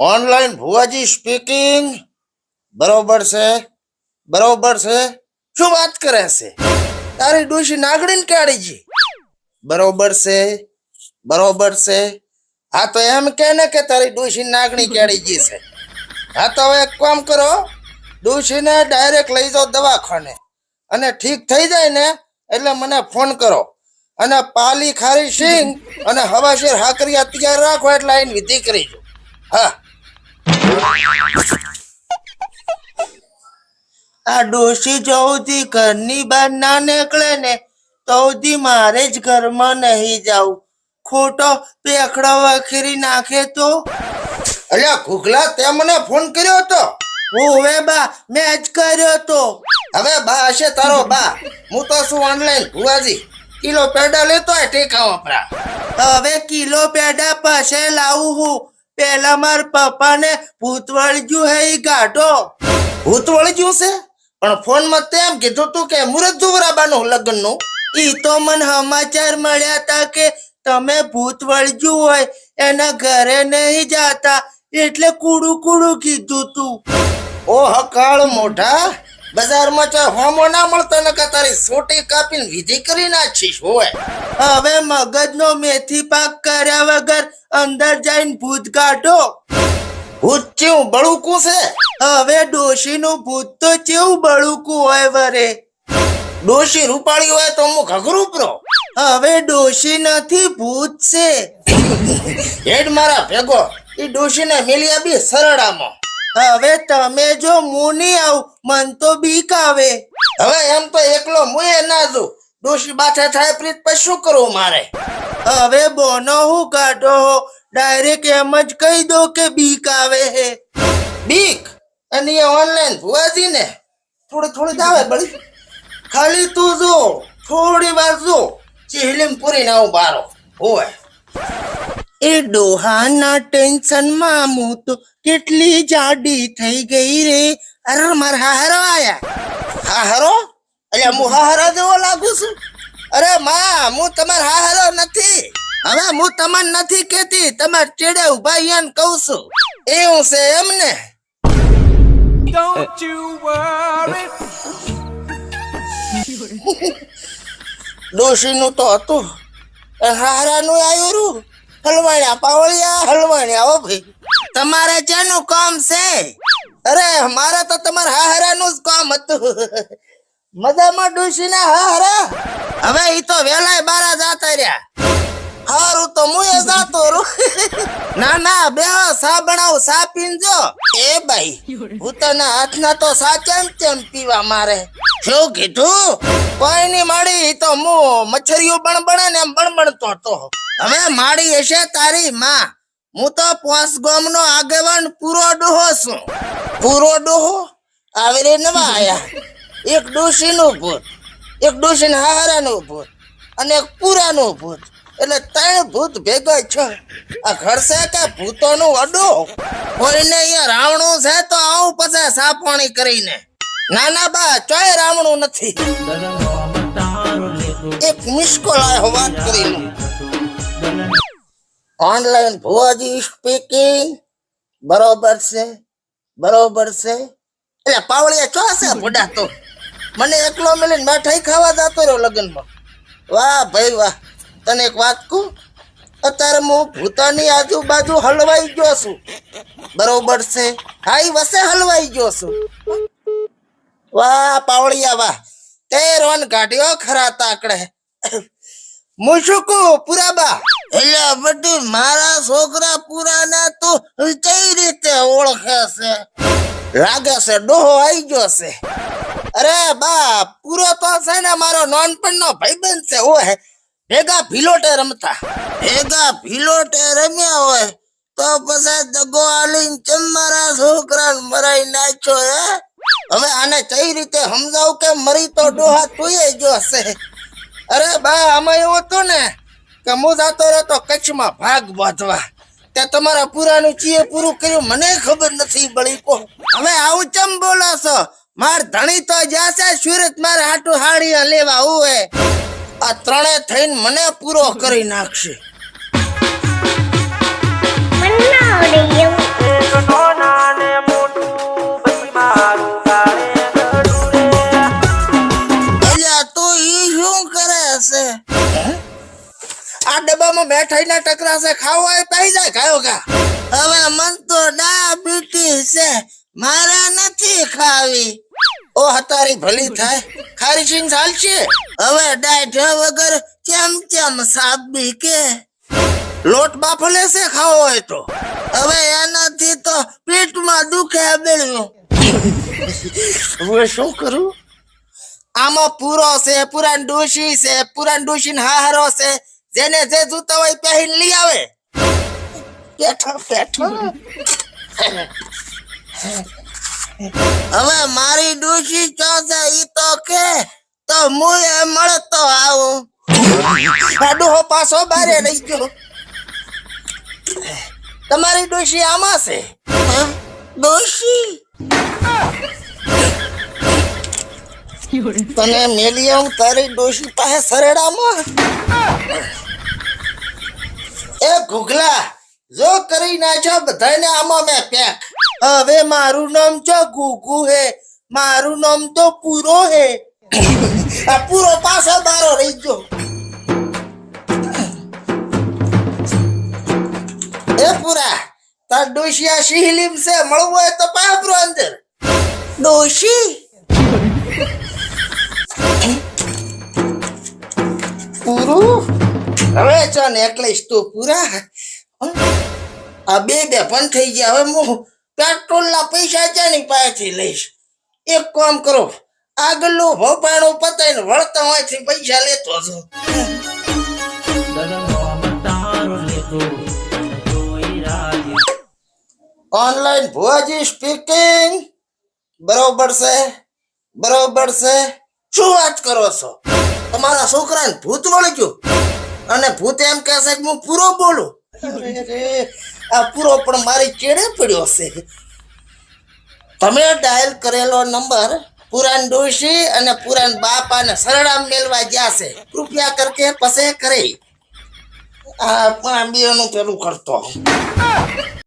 Online ભુવાજી speaking. બરોબર છે, બરોબર છે. શું વાત કરે છે? તારી ડોશી નાગડીને કાઢી જી. બરોબર છે, બરોબર છે. હા તો એમ કે ને કે તારી ડોશી નાગણી કાઢી જી છે. હા તો હવે એક કામ કરો, ડોશીને ડાયરેક્ટ લઈ જાઓ દવાખાને અને ઠીક થઈ જાય ને એટલે મને ફોન કરો. અને પાલી ખારી સિંગ અને હવાશેર હાકરિયા તૈયાર રાખો એટલે આઈને વિધિ કરી જો. હા, આ ડોશી જઉથી ઘરની બહાર ના નીકળે ને તોથી મારે જ ઘરમાં નહીં જાવું. ખોટો પેખડો વખેરી નાખે તો. અલ્યા ઘુગલા તે મને ફોન કર્યો હતો? ઓવે બા, મેં જ કર્યો તો. હવે બા હશે તારો બા. હું તો શું ઓનલાઈન ભુવાજી કિલો પેડા લેતો હોય ટેકા વપરા. હવે કિલો પેડા પાસે લાવું હું. પેલા માર પપ્પાને ભૂત વળગ્યું હે ઈ ગાઢો. ભૂત વળગ્યું છે? પણ ફોન માં તેમ કીધું તું કે મુરત જુવરાબાનું લગ્નનું. ઈ તો મને સમાચાર મળ્યા તા કે તમે ભૂત વળગ્યું હોય એના ઘરે નહીં જાતા એટલે કુડું કુડું કીધું તું. ઓ હકાળ મોઢા, બજારમાં ચા હોમો ના મળતો ને કે તારી સોટી કાપીને વિધિ કરી નાખીશ હોય. હવે મગજનો મેથી પાક કર્યા વગર અંદર જઈને ભૂત કાઢો. ભૂત ચેવું બળુકું છે? હવે ડોશીનું ભૂત તો ચેવું બળુકું હોય વરે. ડોશી રૂપાળી હોય તો હું ઘઘરું પ્રો. હવે ડોશી નથી ભૂત છે. હેડ મારા ભેગો ઈ ડોશીને મેલી આપી સરડામાં. હવે તમે જો હું નહીં આવું મન તો બીક આવે. હવે એમ તો એકલો મુએ ના જો. ડોશી બાઠા થાય પ્રીત પછી શું કરવું મારે? હવે બોનો હું કાઢો હો, ડાયરેક્ટ એમ જ કહી દો કે બીક આવે હે. બીક? અને એ ઓનલાઈન ભુવાજી ને થોડી થોડી જ આવે બળી. ખાલી તું જો થોડી વાર જો ચહેલીમ પૂરી ના આવું બારો હોય. એ ડોહાના ટેન્શન માં હું તો કેટલી જાડી થઈ ગઈ રે. અરે માર હાહરો આયા. હાહરો? અલ્યા હું હાહરા જેવો લાગુ છું? અરે માં, હું તમાર હાહરો નથી. હવે હું તમને નથી કેતી, તમાર ચેડે ઉભા યાન કહું છું. એવું છે એમ ને? Don't you worry. ડોશીનું તો હતું, હારાનું આવ્યું રૂ. હલવાણ્યા પાવળિયા હલવાણ્યા. હો ભાઈ, તમારે જેનું કામ છે? અરે મારે તો તમારા હાહરાનું જ કામ હતું. મજામાં ડોશીના હાહરા? હવે ઈ તો વેલાય બારા જાતા રહ્યા. હારું તો મુએ જાતો રૂ. ના ના બેહો, સા બનાવ, સા પીનજો. એ ભાઈ, ભૂતાના હાથના તો સા ચમ પીવા મારે. શું કીધું? કોઈ ની માડી, તો હું મચ્છરીઓ બણબણે ને એમ બણબણતો હતો. હવે માડી હશે તારી માં. હું તો પોસ ગામનો આગેવાન પૂરો ડોહો છું. પૂરો ડોહો? આવી રે નવા આયા. એક ડોશીનું ભૂત, એક ડોશીના હારાનું ભૂત અને એક પૂરાનું ભૂત, એટલે 3 ભૂત ભેગા છે. આ ઘર છે કે ભૂતોનું અડો? કોઈને અહીંયા રાવણું છે તો આવું પછી સાપવાણી કરીને. ના ના બા, ચોય રાવણું નથી. એક મિસ્કોલ આયો વાત કરીને. ઓનલાઈન ભુવાજી સ્પીકિંગ. બરોબર છે, બરોબર છે. એટલે પાવળિયા ચો છે ભૂડા તો. મને એકલો મળીને મીઠાઈ ખાવા જતો રહ્યો લગ્નમાં. વાહ ભાઈ વાહ. તને એક વાત કહું, અત્યારે હું ભૂતાની આજુબાજુ હલવાઈ ગયો છું. બરોબર છે? હા, ઈ વસે હલવાઈ ગયો છું. વાહ પાવળિયા વાહ, તે રોન કાઢ્યો ખરા તાકડે. હું શું કહું પુરાબા? એટલે બધું મારા છોકરા પુરાના તો કઈ રીતે ઓળખે છે? લાગે છે ડોહો આવી ગયો છે. અરે બા, પૂરો તો છે ને મારો નાનપણનો ભાઈબંધ છે. ઓય ભેગા ભીલોટે રમતા. ભેગા ભીલોટે રમ્યા હોય તો પછી દગો આલીને ચમ મારા છોકરાને મરાઈ નાખ્યો હે? હવે આને કઈ રીતે સમજાવું કે મરી તો ડોહા તુંય ગયો છે. અરે બા, આમાં એવું હતું ને કે હું જાતો રહેતો કચ્છમાં ભાગ બાંધવા. તે તમારા પુરાનું ચીએ પૂરું કર્યું મને ખબર નથી બળી કો. હવે આવું ચમ બોલો છો? માર ધણી તો જાશે સુરત મારે હાટુ હાડીયા લેવા હોય. આ ત્રણે થઈને મને પૂરો કરી નાખશે. આ ડબ્બામાં મેઠાઈના ટકરા છે, ખાવો હોય પાઈ જાય, ખાયો કા. હવે મન તો ડાયાબિટીસ છે, મારે નથી ખાવી. ઓ હતારી ભલી થાય, ખારી સિંગ ચાલશે. હવે ડાયટ વગર કેમ સાબી કે લોટ બાફલે છે ખાવો હોય તો. હવે એનાથી તો પેટમાં દુખે બેળ્યું. હવે શું કરું? આમાં પૂરો છે, પુરાણ ડોશી છે, પુરાણ ડોશી હારો છે, જેને જે જોતા હોય પહેરીને લઈ આવે. બેઠો હવે મારી ડોશી ચોસે ઈ તો કે તો હું એ મળતો આવું. આ ડોહો પાછો બારે રહી ગયો. તમારી ડોશી આમાં છે? ડોશી તને મેલી આવું તારી ડોશી પાસે સરેડામાં. એ ઘુઘલા જો કરી નાખ્યો બધાને આમાં મેં પેક. હવે મારું નામ છે ગુગુ હે, મારું નામ તો પૂરો હે. આ પૂરો પાછો બારો રહી ગયો. એ પૂરા તાર ડોશી આ શિહલીમ છે, મળવું હોય તો પાપરો અંદર. ડોશી પૂરું હવે ચો નેકલેસ તું પૂરા. આ બે પણ થઈ ગયા. હવે હું પેટ્રોલ ના પૈસા જાની પાસેથી લઈશ. એક કામ કરો, આગળનું ભોપાણું પતાઈને વળતા હોયથી પૈસા લેતો છો. ઓનલાઈન ભુવાજી સ્પીકિંગ. બરોબર છે, બરોબર છે. શું વાત કરો છો? તમારા છોકરાને ભૂત વળી ગયું અને ભૂત એમ કહેશે કે હું પૂરો બોલું. આ પૂરો પણ મારી ચેડે પડ્યો છે. તમે ડાયલ કરેલો નંબર પુરાન ડોશી અને પુરાન બાપાને સરળામ મેળવા ગયા છે. કૃપયા કરકે પસે કરે. આ પણ બેનું પેલું કરતો.